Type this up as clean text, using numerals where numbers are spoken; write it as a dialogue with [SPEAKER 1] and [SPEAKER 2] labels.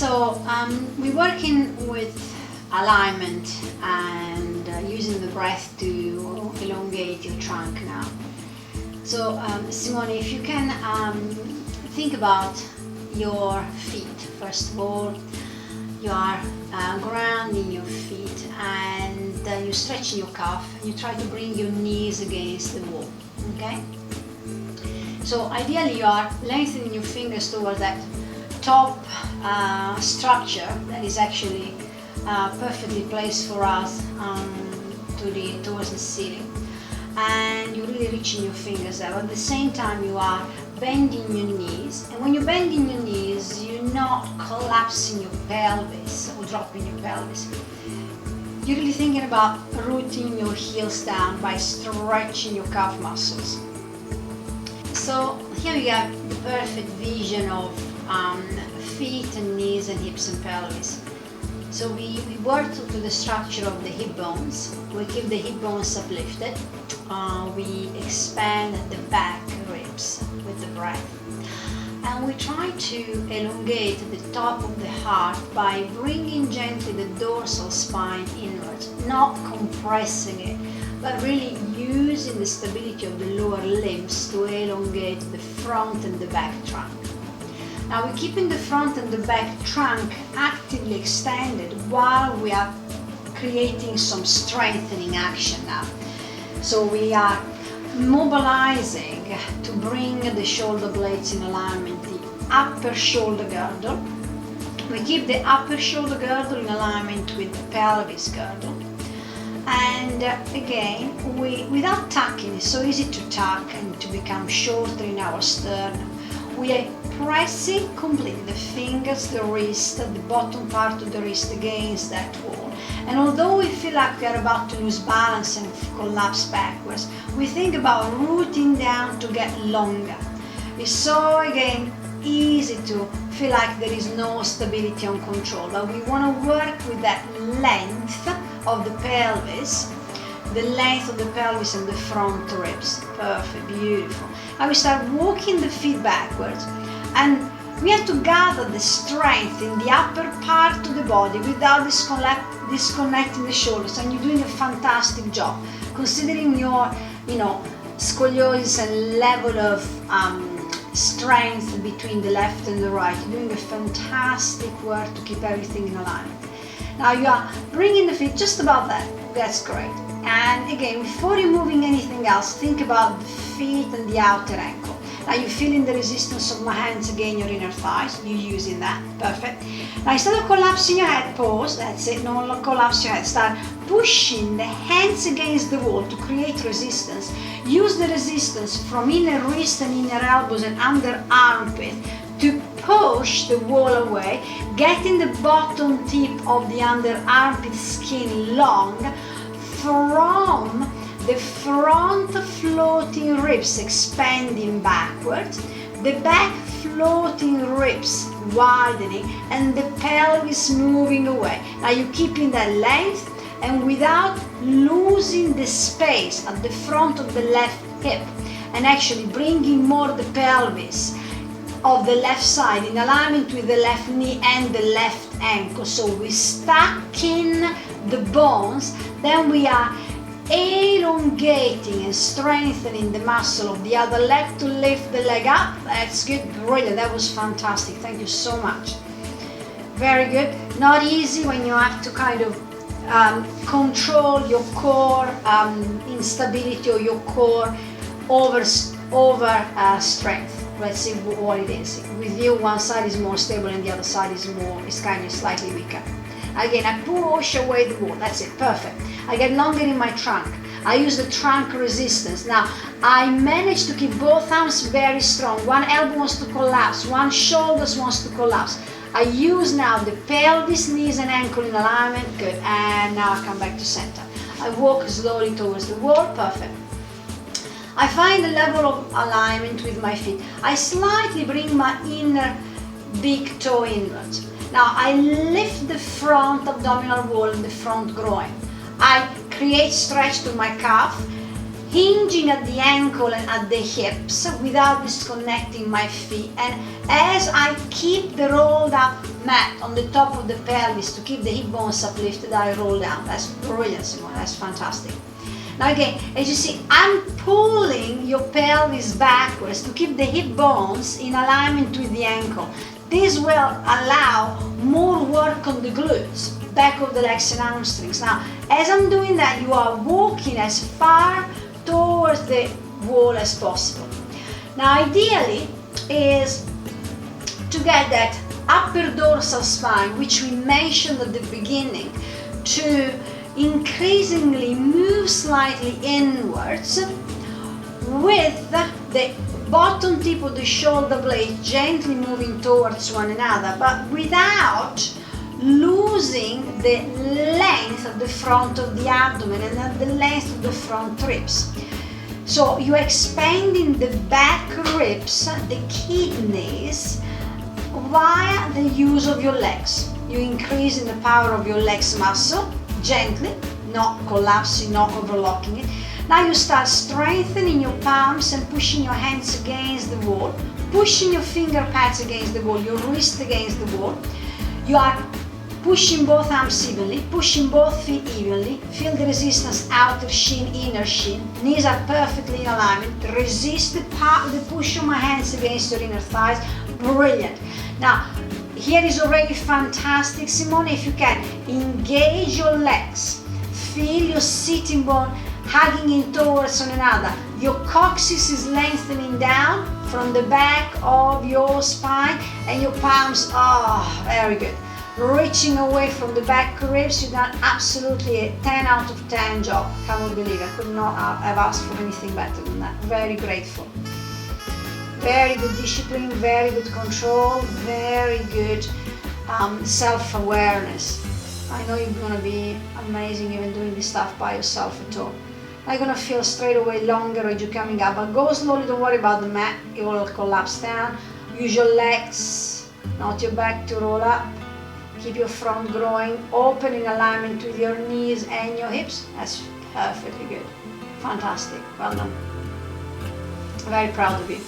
[SPEAKER 1] We're working with alignment and using the breath to elongate your trunk now. Simone, if you can think about your feet. First of all, you are grounding your feet and you're stretching your calf. You try to bring your knees against the wall, okay? So ideally you are lengthening your fingers towards that top structure that is actually perfectly placed for us towards the ceiling, and you're really reaching your fingers out. At the same time you are bending your knees, and when you're bending your knees you're not collapsing your pelvis or dropping your pelvis. You're really thinking about rooting your heels down by stretching your calf muscles. So here we have the perfect vision of feet and knees and hips and pelvis. So we work to the structure of the hip bones. We keep the hip bones uplifted. We expand the back ribs with the breath. And we try to elongate the top of the heart by bringing gently the dorsal spine inwards, not compressing it, but really using the stability of the lower limbs to elongate the front and the back trunk. Now we're keeping the front and the back trunk actively extended while we are creating some strengthening action now. So we are mobilizing to bring the shoulder blades in alignment, the upper shoulder girdle. We keep the upper shoulder girdle in alignment with the pelvis girdle. And again, without tucking, it's so easy to tuck and to become shorter in our sternum. We are pressing completely the fingers, the wrist, the bottom part of the wrist against that wall. And although we feel like we are about to lose balance and collapse backwards, we think about rooting down to get longer. It's so, again, easy to feel like there is no stability or control, but we want to work with that length of the pelvis, the length of the pelvis and the front ribs. Perfect, beautiful. And we start walking the feet backwards, and we have to gather the strength in the upper part of the body without disconnecting the shoulders, and you're doing a fantastic job considering your scoliosis and level of strength between the left and the right. You're doing a fantastic work to keep everything in alignment. Now you are bringing the feet just about that. That's great. And again, before you're moving anything else, think about the feet and the outer ankle. Now you're feeling the resistance of my hands again, your inner thighs. You're using that. Perfect. Now instead of collapsing your head, pause. That's it. No, collapse your head. Start pushing the hands against the wall to create resistance. Use the resistance from inner wrist and inner elbows and under armpit to push the wall away, getting the bottom tip of the under armpit skin long from the front floating ribs expanding backwards, the back floating ribs widening, and the pelvis moving away. Now you're keeping that length and without losing the space at the front of the left hip, and actually bringing more the pelvis of the left side in alignment with the left knee and the left ankle. So we're stacking the bones, then we are elongating and strengthening the muscle of the other leg to lift the leg up. That's good, brilliant, that was fantastic, thank you so much. Very good. Not easy when you have to kind of control your core instability or your core over strength. Let's see what it is. With you, one side is more stable and the other side is kind of slightly weaker. Again, I push away the wall. That's it, perfect. I get longer in my trunk. I use the trunk resistance. Now, I manage to keep both arms very strong. One elbow wants to collapse, one shoulder wants to collapse. I use now the pelvis, knees and ankle in alignment. Good. And now I come back to center. I walk slowly towards the wall. Perfect. I find the level of alignment with my feet. I slightly bring my inner big toe inwards. Now I lift the front abdominal wall and the front groin. I create stretch to my calf. hinging at the ankle and at the hips without disconnecting my feet. And as I keep the rolled up mat on the top of the pelvis to keep the hip bones uplifted, I roll down. That's brilliant, Simone. That's fantastic. Now again, as you see, I'm pulling your pelvis backwards to keep the hip bones in alignment with the ankle. This will allow more work on the glutes, back of the legs and hamstrings. Now, as I'm doing that, you are walking as far towards the wall as possible. Now, ideally is to get that upper dorsal spine, which we mentioned at the beginning, to increasingly move slightly inwards with the bottom tip of the shoulder blade gently moving towards one another, but without losing the length of the front of the abdomen and the length of the front ribs. So you're expanding the back ribs, the kidneys, via the use of your legs. You're increasing the power of your legs muscle, gently, not collapsing, not overlocking it. Now you start strengthening your palms and pushing your hands against the wall, pushing your finger pads against the wall, your wrist against the wall. You are pushing both arms evenly, pushing both feet evenly. Feel the resistance, outer shin, inner shin. Knees are perfectly in alignment. Resist the push of my hands against your inner thighs. Brilliant. Now, here is already fantastic, Simone. If you can, engage your legs. Feel your sitting bone hugging in towards one another. Your coccyx is lengthening down from the back of your spine, and your palms are very good. Reaching away from the back ribs. You've done absolutely a 10 out of 10 job. Cannot believe I could not have asked for anything better than that. Very grateful. Very good discipline, very good control, very good self-awareness. I know you're gonna be amazing even doing this stuff by yourself at all. I'm gonna feel straight away longer as you're coming up, but go slowly, don't worry about the mat, it will collapse down. Use your legs, not your back, to roll up. Keep your front growing, open in alignment with your knees and your hips. That's perfectly good. Fantastic, well done. Very proud of you.